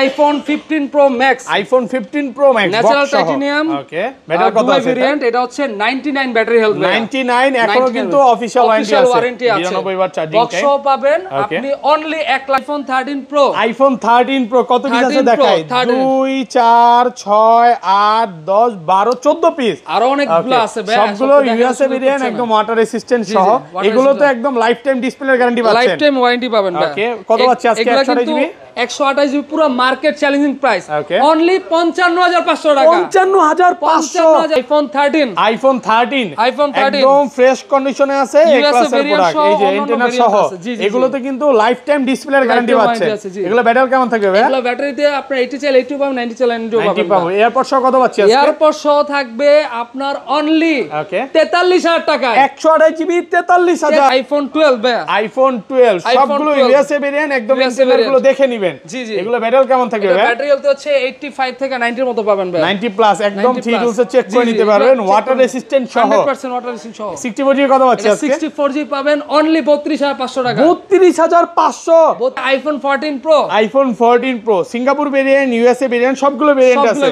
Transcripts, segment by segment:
iPhone 15 Pro Max natural titanium okay battery কত আছে variant এটা হচ্ছে 99 ব্যাটারি হেলথ 99 এখনো কিন্তু অফিশিয়াল ওয়ারেন্টি আছে 99 ওয়াট চার্জিং টাইম বক্সও পাবেন আপনি অনলি 1 লাখ iPhone 13 Pro কত পিস আছে দেখাই 2 4 6 8 10 12 14 পিস আর অনেকগুলো আছে ভাই সবগুলো ইউএসএ ভেরিয়েন্ট একদম ওয়াটার রেসিস্ট্যান্ট সহ এগুলো তো একদম লাইফ টাইম ডিসপ্লে গ্যারান্টি পাচ্ছেন লাইফ টাইম ওয়ারেন্টি পাবেন ভাই ওকে কত আছে আজকে 128 জিবি পুরো মার্কেট চ্যালেঞ্জিং প্রাইস অনলি 55500 টাকা 55500 iPhone 13 একদম ফ্রেশ কন্ডিশনে আছে এই ক্লাসের প্রোডাক্ট এই যে এন্টেনা সহ এগুলোতে কিন্তু লাইফ টাইম ডিসপ্লে গ্যারান্টি পাচ্ছেন এগুলো ব্যাটারি কেমন থাকবে ভাই এগুলো ব্যাটারিতে আপনি 80 চাইলে 80 পাবেন 90 চাইলে 90 পাবেন এয়ারপড সহ কত পাচ্ছি আজকে এয়ারপড সহ থাকবে আপনার অনলি 43000 টাকা 128 জিবি 43000 iPhone 12 ভাই iPhone 12 সবগুলো ইউএসএ ভেরিয়েন্ট একদম এন্টেনাগুলো দেখে নেবেন জি জি এগুলো ব্যাটারি কেমন থাকবে ভাই ব্যাটারি হেলথ হচ্ছে 85 থেকে 90 এর মতো পাবেন ভাই 90 প্লাস একদম থিডলসে চেক করে নিতে পারবেন ওয়াটার রেসিস্ট্যান্ট সহ 100% ওয়াটার রেসিস্ট্যান্ট সহ 64 জিবি কত পাচ্ছি আজকে 64 জিবি পাবেন অনলি 32500 টাকা 32500 iPhone 14 Pro iPhone 14 Pro Singapore variant USA variant সবগুলো ভেরিয়েন্ট আছে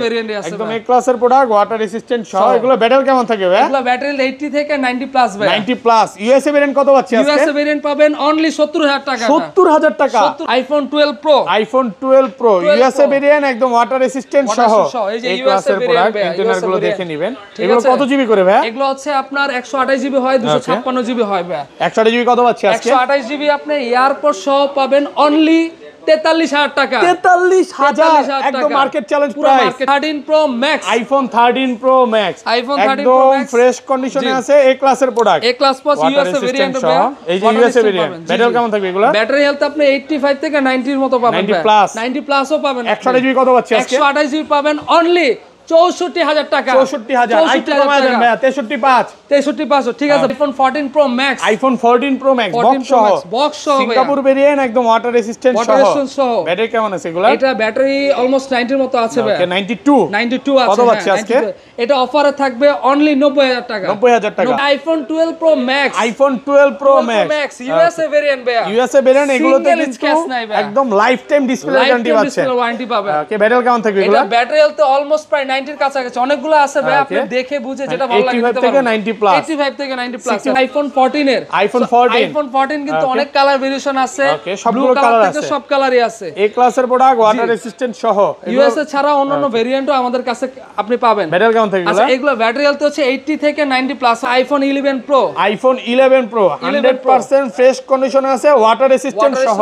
একদম এক ক্লাসের প্রোডাক্ট ওয়াটার রেসিস্ট্যান্ট সহ এগুলো ব্যাটারি কেমন থাকবে ভাই এগুলো ব্যাটারি 80 থেকে 90 প্লাস ভাই 90 প্লাস ইউএসএ ভেরিয়েন্ট কত পাচ্ছি আজকে ইউএসএ ভেরিয়েন্ট পাবেন অনলি 70000 টাকা 70000 টাকা iPhone 12 Pro iPhone 12 Pro USA variant একদম ওয়াটার রেসিস্ট্যান্ট সহ এই যে ইউএসএ ভেরিয়েন্ট ইন্টারনালগুলো দেখে নেবেন এগুলো কত জিবি করে ভাই এগুলো হচ্ছে আপনার 128 জিবি হয় 256 জিবি হয় ভাই 128 জিবি কত পাচ্ছি আজকে 128 জিবি আপনি এয়ারপড সহ পাবেন অনলি 43000 টাকা 43000 একদম market challenge price 13 Pro Max iPhone 13 Pro Max iPhone 13 Pro একদম Max ফ্রেশ কন্ডিশনে আছে এই ক্লাসের প্রোডাক্ট এই ক্লাস প্লাস ইউএসএ ভেরিয়েন্ট হবে এই যে ইউএসএ ভেরিয়েন্ট ব্যাটারি কেমন থাকবে এগুলো ব্যাটারি হেলথ আপনি 85 থেকে 90 এর মতো পাবেন 90 প্লাস 90 প্লাসও পাবেন 128 জিবি কত পাচ্ছি আজকে 128 জিবি পাবেন অনলি 64000 টাকা 64000 আইটি কমায় দেন ভাই 63500 ঠিক আছে iPhone 14 Pro Max iPhone 14 Pro Max box সহ সিঙ্গাপুর ভেরিয়েন্ট একদম ওয়াটার রেসিস্ট্যান্ট সহ ব্যাটারি কেমন আছে এগুলা এটা ব্যাটারি অলমোস্ট 90 এর মতো আছে ভাই ওকে 92 আছে কত পাচ্ছি আজকে এটা অফারে থাকবে অনলি 90000 টাকা iPhone 12 Pro Max iPhone 12 Pro Max USA variant ভাই ইউএসএ ভেরিয়েন্ট এগুলোতে কিন্তু একদম লাইফ টাইম ডিসপ্লে গ্যারান্টি পাচ্ছেন ওয়ারেন্টি পাবেন ওকে ব্যাটারি কেমন থাকবে এগুলা এটা ব্যাটারি হেলথ অলমোস্ট প্রায় 90 এর কাছাকাছি অনেকগুলো আছে ভাই আপনি দেখে বুঝে যেটা ভালো লাগে 85 থেকে 90 প্লাস 85 থেকে 90 প্লাস iPhone 14 এর iPhone 14 কিন্তু অনেক কালার ভেরিয়েশন আছে ওকে সবগুলো কালার আছে সব কালারই আছে এই ক্লাসের প্রোডাক্ট ওয়াটার রেসিস্ট্যান্ট সহ ইউএসএ ছাড়া অন্যান্য ভেরিয়েন্টও আমাদের কাছে আপনি পাবেন ব্যাটারি কেমন থাকবে আচ্ছা এগুলো ব্যাটারি হেলথ হচ্ছে 80 থেকে 90 প্লাস iPhone 11 Pro 100% ফ্রেশ কন্ডিশনে আছে ওয়াটার রেসিস্ট্যান্ট সহ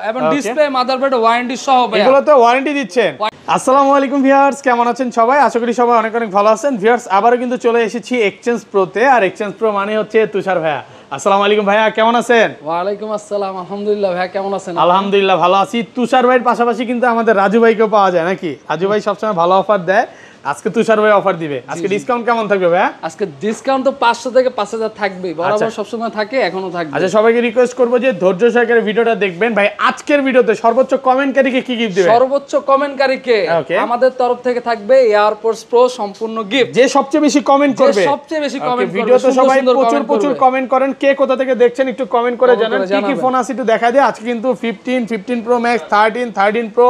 এবং ডিসপ্লে মাদারবোর্ড ওয়ারেন্টি সহ ভাই এগুলোতে ওয়ারেন্টি দিচ্ছেন আসসালামু আলাইকুম ভিউয়ার্স কেমন আছেন সবাই আশা করি সবাই অনেক অনেক ভালো আছেন ভিউয়ার্স আবারো কিন্তু চলে এসেছি এক্সচেঞ্জ প্রোতে আর এক্সচেঞ্জ প্রো মানে হচ্ছে তুষার ভাইয়া আসসালামু আলাইকুম ভাইয়া কেমন আছেন ওয়া আলাইকুম আসসালাম আলহামদুলিল্লাহ ভাইয়া কেমন আছেন আলহামদুলিল্লাহ ভালো আছি তুষার ভাইয়ের পাশাপাশি কিন্তু আমাদের রাজু ভাইকেও পাওয়া যায় নাকি রাজু ভাই সবসময় ভালো অফার দেয় আজকে তুষার ভাই অফার দিবে আজকে ডিসকাউন্ট কেমন থাকবে ভাই আজকে ডিসকাউন্ট তো 500 থেকে 5000 থাকবে বরাবর সব সময় থাকে এখনো থাকবে আচ্ছা সবাইকে রিকোয়েস্ট করব যে ধৈর্য সহকারে ভিডিওটা দেখবেন ভাই আজকের ভিডিওতে সর্বোচ্চ কমেন্টকারীকে কি গিফট দিবেন সর্বোচ্চ কমেন্টকারীকে আমাদের তরফ থেকে থাকবে এয়ারপোর্টস প্রো সম্পূর্ণ গিফট যে সবচেয়ে বেশি কমেন্ট করবে সবচেয়ে বেশি কমেন্ট করবে ভিডিওতে সবাই প্রচুর কমেন্ট করেন কে কোথা থেকে দেখছেন একটু কমেন্ট করে জানান কি কি ফোন আছে একটু দেখা দেয় আজকে কিন্তু 15 Pro Max 13 Pro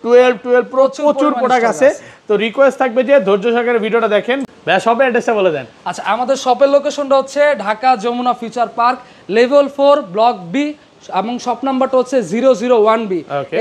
12 Pro প্রচুর প্রোডাক্ট আছে তো রিকোয়েস্ট থাকবে যে ধৈর্য সহকারে ভিডিওটা দেখেন ভাই শপের অ্যাড্রেসটা বলে দেন আচ্ছা আমাদের শপের লোকেশনটা হচ্ছে Dhaka Jamuna future park level 4 block B এবং শপ নাম্বারটা হচ্ছে 001B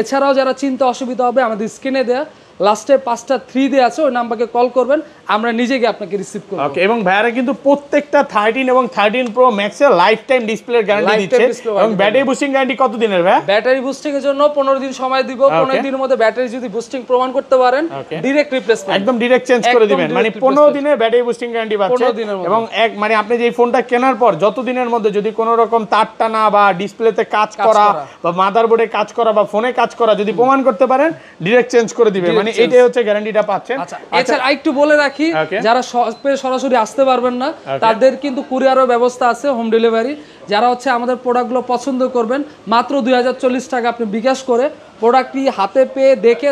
এছাড়াও যারা চিনতে অসুবিধা হবে আমাদের স্ক্রিনে দেয়া লাস্টে 5টা 3 দেয়া আছে ওই নাম্বারকে কল করবেন আমরা নিজে গিয়ে আপনাকে রিসিভ করব ওকে এবং ভাইরা কিন্তু প্রত্যেকটা 13 এবং 13 Pro Max এর লাইফ টাইম ডিসপ্লে গ্যারান্টি দিচ্ছে এবং ব্যাটারি বুস্টিং গ্যারান্টি কত দিনের ভাই ব্যাটারি বুস্টিং এর জন্য 15 দিন সময় দিব 15 দিনের মধ্যে ব্যাটারি যদি বুস্টিং প্রমাণ করতে পারেন ডাইরেক্ট রিপ্লেসমেন্ট একদম ডাইরেক্ট চেঞ্জ করে দিবেন মানে 15 দিনের ব্যাটারি বুস্টিং গ্যারান্টি পাচ্ছেন এবং এক মানে আপনি যে ফোনটা কেনার পর যত দিনের মধ্যে যদি কোনো রকম তার টানা বা ডিসপ্লেতে কাজ করা বা মাদারবোর্ডে কাজ করা বা ফোনে কাজ করা যদি প্রমাণ করতে পারেন ডাইরেক্ট চেঞ্জ করে দিবে মানে এটাই হচ্ছে গ্যারান্টিটা পাচ্ছেন আচ্ছা এছাড়া আরেকটু বলে রাখি যারা সরাসরি আসতে পারবেন না তাদের কিন্তু কুরিয়ারের ব্যবস্থা আছে হোম ডেলিভারি যারা হচ্ছে আমাদের প্রোডাক্টগুলো পছন্দ করবেন মাত্র 2040 টাকা আপনি বিকাশ করে প্রোডাক্টটি হাতে পেয়ে দেখে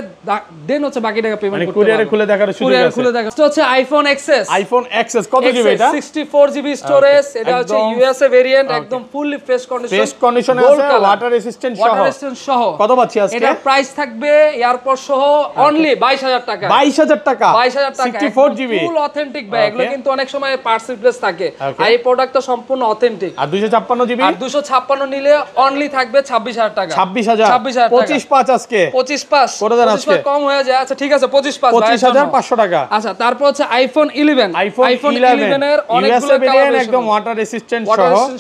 দেন হচ্ছে বাকি টাকা পেমেন্ট করতে পারবেন। কুরিয়ারে খুলে দেখার সুযোগ আছে। খুলে দেখা এটা হচ্ছে আইফোন এক্সএস। আইফোন এক্সএস কত জিবি এটা? 64 জিবি স্টোরেজ। এটা হচ্ছে ইউএসএ ভেরিয়েন্ট, একদম ফুললি ফ্রেশ কন্ডিশন। ফ্রেশ কন্ডিশনে আছে, ওয়াটার রেসিস্ট্যান্ট সহ। ওয়াটার রেসিস্ট্যান্ট সহ। কত পাচ্ছি আজকে? এটা প্রাইস থাকবে এয়ারপড সহ অনলি 22000 টাকা। 22000 টাকা। 22000 টাকা 64 জিবি। ফুল অথেন্টিক ভাই। এগুলো কিন্তু অনেক সময় পার্টস রিপ্লেস থাকে, আর এই প্রোডাক্টটা সম্পূর্ণ অথেন্টিক। আর 256 জিবি? আর 256 নিলে অনলি থাকবে 26000 টাকা। 26000 26000 টাকা। 25 আজকে 25 করে দেন আজকে। কম হয়ে যায়। আচ্ছা ঠিক আছে 25 25500 টাকা। আচ্ছা তারপর হচ্ছে আইফোন 11। আইফোন 11 এর অনেকগুলো কালার, একদম ওয়াটার রেসিস্ট্যান্ট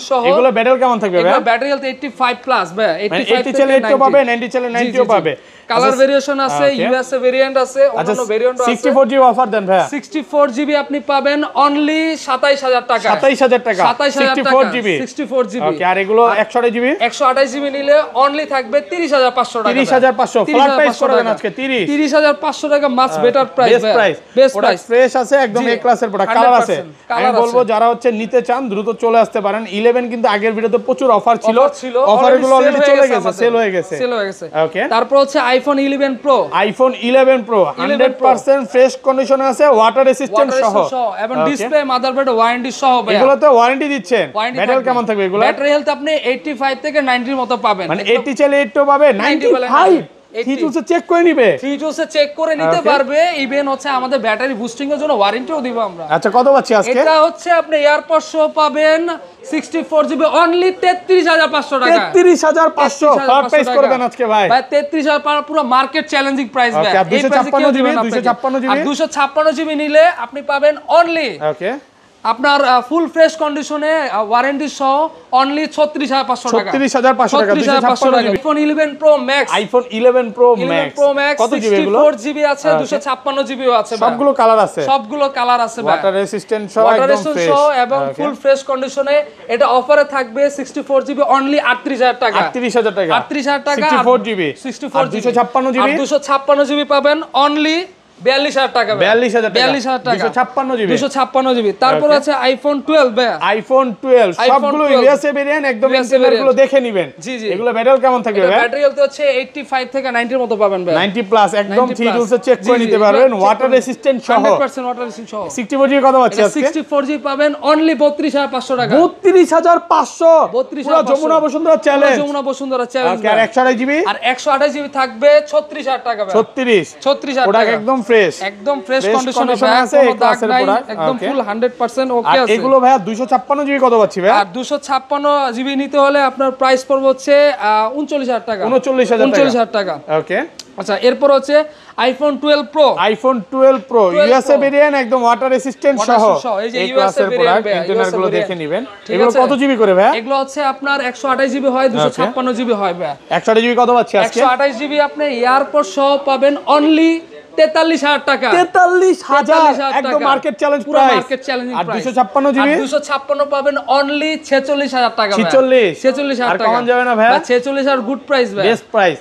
সহ। এগুলো ব্যাটারি কেমন থাকবে ভাই? এগুলো ব্যাটারি হেলথ 85 প্লাস ভাই। 80 চলে 80 পাবে, 90 চলে 90 পাবে। কালার ভেরিয়েশন আছে, ইউএসএ ভেরিয়েন্ট আছে, অন্যান্য ভেরিয়েন্ট আছে। 64 জিবি অফার দেন ভাই। 64 জিবি আপনি পাবেন অনলি 27000 টাকা। 27000 টাকা 64 জিবি। 64 জিবি। ওকে, আর এগুলো 128 জিবি? 128 জিবি নিলে অনলি থাকবে 30500 টাকা। 30500 ফ্ল্যাট প্রাইস করে দেন আজকে 30500 টাকা, মাছ better price. Best price. Best price. Fresh আছে, একদম এ ক্লাসের প্রোডাক্ট। কালার আছে। আমি বলবো যারা হচ্ছে নিতে চান দ্রুত চলে আসতে পারেন। 11 কিন্তু আগের ভিডিওতে প্রচুর অফার ছিল, অফারগুলো অলরেডি চলে গেছে, সেল হয়ে গেছে। ওকে, তারপর হচ্ছে iPhone 11 pro. IPhone 11 pro 100% fresh কন্ডিশনে আছে, ওয়াটার রেসিস্ট্যান্ট সহ এবং ডিসপ্লে, মাদারবোর্ড ওয়ারেন্টি সহ ভাই। এগুলোতে ওয়ারেন্টি দিচ্ছেন। ব্যাটারি কেমন থাকবে এগুলো? ব্যাটারি হেলথ আপনি 85 থেকে 90 এর মতো পাবেন। মানে 80 চলে 80 পাবে, 95 ফিচারস চেক করে নিবে, ফিচারস চেক করে নিতে পারবে। ইভেন হচ্ছে আমাদের ব্যাটারি বুস্টিং এর জন্য ওয়ারেন্টিও দিব আমরা। আচ্ছা কত পাচ্ছি আজকে? এটা হচ্ছে আপনি এয়ারপড সহ পাবেন 64 জিবি অনলি 33500 টাকা। 33500 ফ্ল্যাট প্রাইস করে দেন আজকে ভাই। ভাই 33000 পুরো মার্কেট চ্যালেঞ্জিং প্রাইস ভাই। আর 256 জিবি 256 জিবি আর 256 জিবি নিলে আপনি পাবেন অনলি ওকে আপনার ফুল ফ্রেশ কন্ডিশনে ওয়ারেন্টি সহ অনলি 36500 টাকা। 36500 টাকা 256 GB. IPhone 11 pro Max. IPhone 11 pro max কত জিবি এগুলো? 64 জিবি আছে, 256 জিবিও আছে ভাই। সবগুলো কালার আছে, সবগুলো কালার আছে ভাই। ওয়াটার রেসিস্ট্যান্ট সহ, একদম ফ্রেশ এবং ফুল ফ্রেশ কন্ডিশনে। এটা অফারে থাকবে 64 জিবি অনলি 38000 টাকা। 38000 টাকা 38000 টাকা 64 জিবি 64 জিবি 256 জিবি 256 জিবি পাবেন অনলি 42000 টাকা। 42000 টাকা 42000 টাকা 256 জিবি 256 জিবি। তারপর আছে আইফোন 12 ভাই। আইফোন 12 সবগুলো ইউএসএ ভেরিয়েন্ট, একদম ইন্টেরিয়র গুলো দেখে নেবেন। জি জি, এগুলো ব্যাটারি কেমন থাকবে ভাই? ব্যাটারি হেলথ হচ্ছে 85 থেকে 90 এর মতো পাবেন ভাই। 90 প্লাস একদম থিরুলসে চেক করে নিতে পারবেন, ওয়াটার রেসিস্ট্যান্ট সহ 100% ওয়াটার রেসিস্ট্যান্ট সহ। 64 জিবি কত পাচ্ছি আজকে? 64 জিবি পাবেন অনলি 32500 টাকা। 32500 পুরো যমুনা বসুন্ধরা চ্যালেঞ্জ। যমুনা বসুন্ধরা চ্যালেঞ্জ। আর 128 জিবি? আর 128 জিবি থাকবে 36000 টাকা ভাই। 36000 প্রোডাক্ট টাকা একদম ফ্রেশ, একদম ফ্রেশ কন্ডিশনে আছে, এই ক্লাসের প্রোডাক্ট একদম ফুল 100% ওকে আর আছে। এগুলো ভাই 256 জিবি কত পাচ্ছি ভাই? আর 256 জিবি নিতে হলে আপনার প্রাইস পড়বে হচ্ছে 39000 টাকা। 39000 টাকা ওকে। আচ্ছা এরপর হচ্ছে iPhone 12 pro. IPhone 12 pro USA variant, একদম ওয়াটার রেসিস্ট্যান্ট সহ। এই যে এই ইউএসএ ক্লাসের প্রোডাক্ট, ইন্টারনাল গুলো দেখে নেবেন। এগুলো কত জিবি করে ভাই? এগুলো হচ্ছে আপনার 128 জিবি হয়, 256 জিবি হয় ভাই। 128 জিবি কত পাচ্ছি আজকে? 128 জিবি আপনি এয়ারপড সহ পাবেন অনলি 43000 টাকা। 43000 একদম মার্কেট চ্যালেঞ্জ প্রাইস। পুরো মার্কেট চ্যালেঞ্জিং আর প্রাইস। 256 জিবি? 256 পাবেন অনলি 46000 টাকা ভাই। 46000 আর টাকা কমান যাবে না ভাই? 46000 গুড প্রাইস ভাই। বেস্ট প্রাইস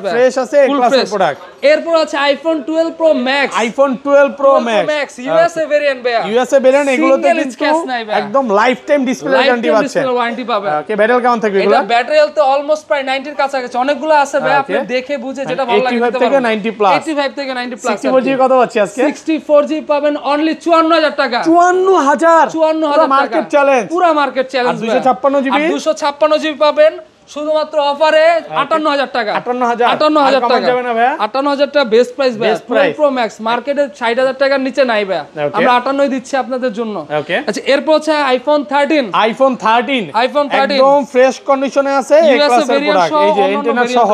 ভাই। ফ্রেশ আছে, এই ক্লাসের প্রোডাক্ট। এরপর আছে iPhone 12 pro Max. IPhone 12 pro max USA variant ভাই। ইউএসএ ভেরিয়েন্ট, এগুলোতে কিন্তু একদম লাইফ টাইম ডিসপ্লে গ্যারান্টি পাচ্ছেন। ওয়ারেন্টি পাবেন। ওকে, ব্যাটারি কেমন থাকবে এগুলো? এটা ব্যাটারি হেলথ অলমোস্ট প্রায় 90 এর কাছাকাছি। অনেকগুলো আছে ভাই, আপনি দেখে বুঝে যেটা ভালো লাগে 85 থেকে 90 প্লাস। 85 থেকে 90 প্লাস। 64 জিবি কত পাচ্ছি আজকে? 64 জিবি পাবেন অনলি 54000 টাকা। 54000 মার্কেট চ্যালেঞ্জ, পুরো মার্কেট চ্যালেঞ্জ। 256 জিবি? 256 জিবি পাবেন শুধুমাত্র অফারে 58000 টাকা। 58000 টাকা যাবে না ভাই? 58000 টাকা বেস্ট প্রাইস ভাই। 12 প্রো ম্যাক্স মার্কেটে 60000 টাকার নিচে নাই ভাই, আমরা 58 দিচ্ছি আপনাদের জন্য। ওকে, আচ্ছা এরপর হচ্ছে আইফোন 13। আইফোন 13 একদম ফ্রেশ কন্ডিশনে আছে, এই ক্লাসের প্রোডাক্ট। এই যে ইন্টারনাল সহ,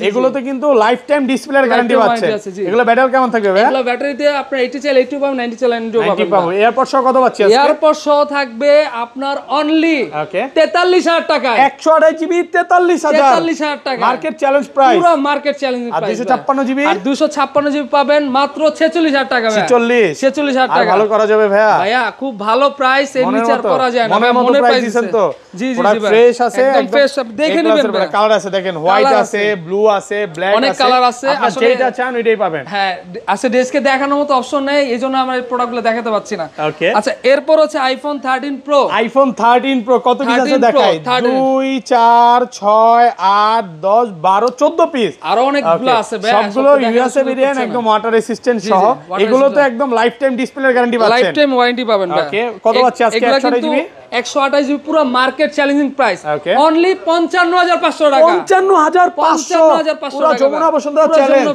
এগুলোতে কিন্তু লাইফ টাইম ডিসপ্লের গ্যারান্টি পাচ্ছেন। এগুলো ব্যাটারি কেমন থাকবে ভাই? এগুলো ব্যাটারিতে আপনার 80 চাইলে 80 পাবেন, 90 চাইলে 90 পাবেন। এয়ারপড সহ কত পাচ্ছি আজকে? এয়ারপড সহ থাকবে আপনার অনলি ওকে 43000 টাকা। 128 জিবি 43,000 টাকা মার্কেট চ্যালেঞ্জ প্রাইস, পুরো মার্কেট চ্যালেঞ্জ প্রাইস। 256 জিবি আর 256 জিবি পাবেন মাত্র 46,000 টাকা ভাই। 46,000 টাকা ভালো করা যাবে ভাইয়া। ভাইয়া খুব ভালো প্রাইস, এর নিচে আর করা যায় না। মনে প্রাইস দিবেন তো? জি জি ভাই ফ্রেশ আছে, একদম ফ্রেশ, দেখে নেবেন ভাই। কালার আছে দেখেন, হোয়াইট আছে, ব্লু আছে, ব্ল্যাক আছে, অনেক কালার আছে। আসলে যেটা চান ওইটাই পাবেন। হ্যাঁ, আছে ডেস্কে দেখানোর মতো অপশন নেই, এইজন্য আমরা এই প্রোডাক্টগুলো দেখাতে পাচ্ছি না। ওকে, আচ্ছা এরপর হচ্ছে আইফোন 13 প্রো। আইফোন 13 প্রো কত পিস আছে দেখাই? 2 4 6 8 10 12 14 পিস, আরো অনেকগুলো আছে ভাই, সবগুলো ইউএসএ ভেরিয়েন্ট, একদম ওয়াটার রেসিস্ট্যান্ট সহ। এগুলো তো একদম লাইফ টাইম ডিসপ্লে গ্যারান্টি পাচ্ছেন, লাইফ টাইম ওয়ারেন্টি পাবেন ভাই। ওকে, কত পাচ্ছি আজকে? 128 জিবি 128 জিবি পুরো মার্কেট চ্যালেঞ্জিং প্রাইস, অনলি 55,500 টাকা। 55,500 পুরো যমুনা বসুন্ধরা চ্যালেঞ্জ।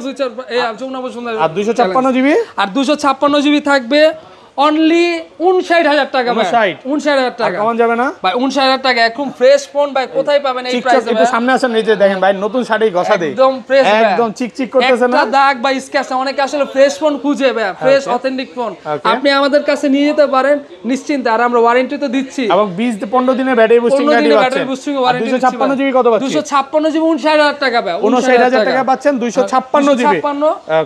যমুনা বসুন্ধরা। আর 256 জিবি, আর 256 জিবি থাকবে অনলি 59,000 টাকা ভাই। 59,000 টাকা কমান যাবে না ভাই। 59,000 টাকা একদম ফ্রেশ ফোন ভাই, কোথায় পাবেন এই প্রাইসে? একটু সামনে আসেন, এই যে দেখেন ভাই নতুন শাড়ি ঘষা দেই, একদম ফ্রেশ ভাই, একদম চিকচিক করতেছে না, একটা দাগ বা স্ক্র্যাচ। অনেকে আসলে ফ্রেশ ফোন খুঁজে ভাই, ফ্রেশ অথেন্টিক ফোন আপনি আমাদের কাছে নিয়ে যেতে পারেন নিশ্চিন্তে, আর আমরা ওয়ারেন্টি তো দিচ্ছি এবং 20-15 দিনের ব্যাটারি বুস্টিং গ্যারান্টি পাচ্ছেন। 256 জিবি কত পাচ্ছেন? 256 জিবি 59,000 টাকা ভাই। 59,000 টাকা পাচ্ছেন 256 জিবি।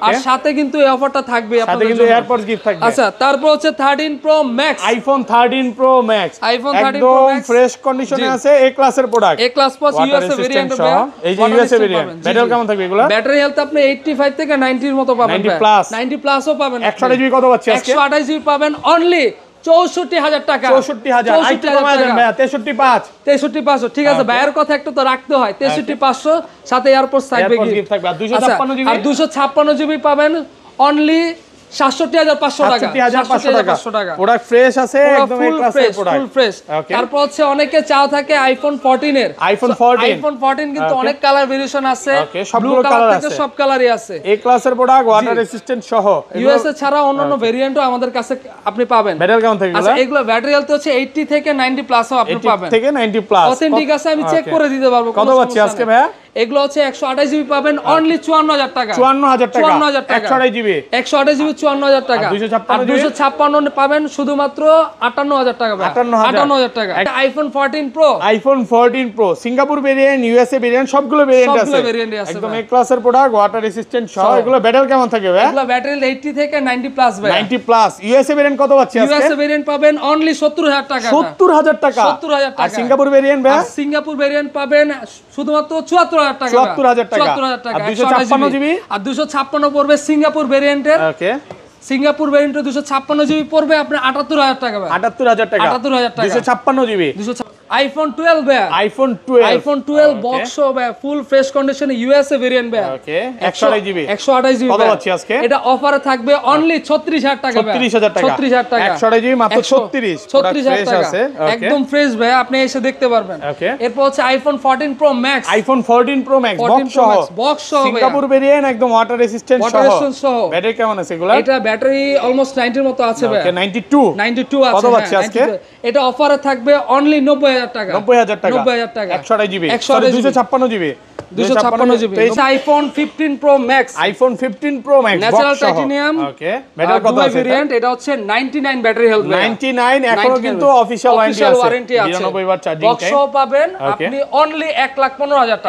আর সাথে কিন্তু এই অফারটা থাকবে সাথে আপনাদের কিন্তু জন্য। এয়ারপডস গিফট থাকবে। আচ্ছা তারপর হচ্ছে 13 pro Max, iPhone 13 pro Max, iPhone 13 pro একদম ম্যাক্স ফ্রেশ কন্ডিশনে আছে, এ ক্লাসের প্রোডাক্ট, এ ক্লাস প্লাস ইউএসএ ভেরিয়েন্ট হবে। এই যে ইউএসএ ভেরিয়েন্ট, ব্যাটারি কেমন থাকবে এগুলা? ব্যাটারি হেলথ আপনি 85 থেকে 90 এর মতো পাবেন 90 ভাই। প্লাস 90 প্লাসও পাবেন। 128 জিবি কত পাচ্ছি আজকে? 128 জিবি পাবেন অনলি 64,000 টাকা। 64,000 আইটি কমায় দেন ভাই, 63,500 63,500 ঠিক আছে, ভাইয়ের কথা একটু তো রাখতে হয়। 63,500 সাথে এয়ারপোর্ট থাকবে গিফট থাকবে। আর 256 জিবি, আর 256 জিবি পাবেন অনলি 67,500 টাকা। 67,500 টাকা। প্রোডাক্ট ফ্রেশ আছে, একদম এই ক্লাসের প্রোডাক্ট, ফুল ফ্রেশ। তারপর হচ্ছে অনেকে চাও থাকে আইফোন 14 এর। আইফোন 14 কিন্তু অনেক কালার ভেরিয়েশন আছে, সবগুলো কালার আছে, সব কালারই আছে। এই ক্লাসের প্রোডাক্ট ওয়াটার রেসিস্ট্যান্ট সহ। ইউএসএ ছাড়া অন্যান্য ভেরিয়েন্টও আমাদের কাছে আপনি পাবেন। ব্যাটারি কেমন থাকবে? আচ্ছা এগুলো ব্যাটারি হেলথ হচ্ছে 80 থেকে 90 প্লাসও আপনি পাবেন, 80 থেকে 90 প্লাস অথেন্টিক আছে, আমি চেক করে দিতে পারবো। কত পাচ্ছি আজকে ভাই? এগুলো হচ্ছে 128 জিবি পাবেন অনলি 54,000 টাকা। 54,000 টাকা, 54,000 টাকা। 128 জিবি, 128 জিবি 54,000 টাকা। আর 256 পাবেন শুধুমাত্র 58,000 টাকা। 58,000 টাকা। IPhone 14 pro, iPhone 14 pro Singapore variant, USA variant, সবগুলো ভেরিয়েন্ট আছে, একদম এই ক্লাসের প্রোডাক্ট, ওয়াটার রেসিস্ট্যান্ট সহ। এগুলো ব্যাটারি কেমন থাকে ভাই? এগুলো ব্যাটারি 80 থেকে 90 প্লাস ভাই। 90 প্লাস। ইউএসএ ভেরিয়েন্ট কত পাচ্ছি আজকে? ইউএসএ ভেরিয়েন্ট পাবেন অনলি 70,000 টাকা। 70,000 টাকা। 70,000 টাকা। আর সিঙ্গাপুর ভেরিয়েন্ট ভাই? সিঙ্গাপুর ভেরিয়েন্ট পাবেন শুধুমাত্র 74,000 টাকা। 74,000 টাকা। 74,000 টাকা। আর 256 জিবি? আর 256 পড়বে সিঙ্গাপুর ভেরিয়েন্টের। ওকে, সিঙ্গাপুর ভেরিয়েন্টের 256 জিবি পড়বে আপনার 78,000 টাকা ভাই। 78,000 টাকা। 78,000 টাকা। 256 জিবি। আইফোন 12 ভাই। আইফোন 12, আইফোন 12 বক্স ভাই, ফুল ফ্রেশ কন্ডিশনে ইউএসএ ভেরিয়েন্ট ভাই। ওকে, 128 জিবি। 128 জিবি কত পাচ্ছি আজকে? এটা অফারে থাকবে অনলি 36,000 টাকা ভাই। 36,000 টাকা। 36,000 টাকা। 128 জিবি মাত্র 36। 36,000 টাকা আছে, ওকে, একদম ফ্রেশ ভাই, আপনি এসে দেখতে পারবেন। ওকে, এরপর হচ্ছে iPhone 14 pro Max. IPhone 14 pro max box সহ সিঙ্গাপুর ভেরিয়েন্ট, একদম ওয়াটার রেসিস্ট্যান্ট সহ। ব্যাটারি কেমন আছে এগুলা? এটা ব্যাটারি অলমোস্ট 90 এর মতো আছে ভাই। ওকে, 92 আছে। কত পাচ্ছি আজকে? এটা অফারে থাকবে অনলি 90,000 টাকা। 90,000 টাকা। 90,000 টাকা। 128 GB, 256 GB. 256 GB. IPhone 15 Pro Max. IPhone 15 Pro Max natural titanium. Okay, battery কত আছে? ভেরিয়েন্ট এটা হচ্ছে 99 ব্যাটারি হেলথ। 99 এখনো কিন্তু অফিশিয়াল ওয়ারেন্টি আছে। 99 বার চার্জিং টাইম। বক্সও পাবেন আপনি অনলি 1,15,000 টাকা।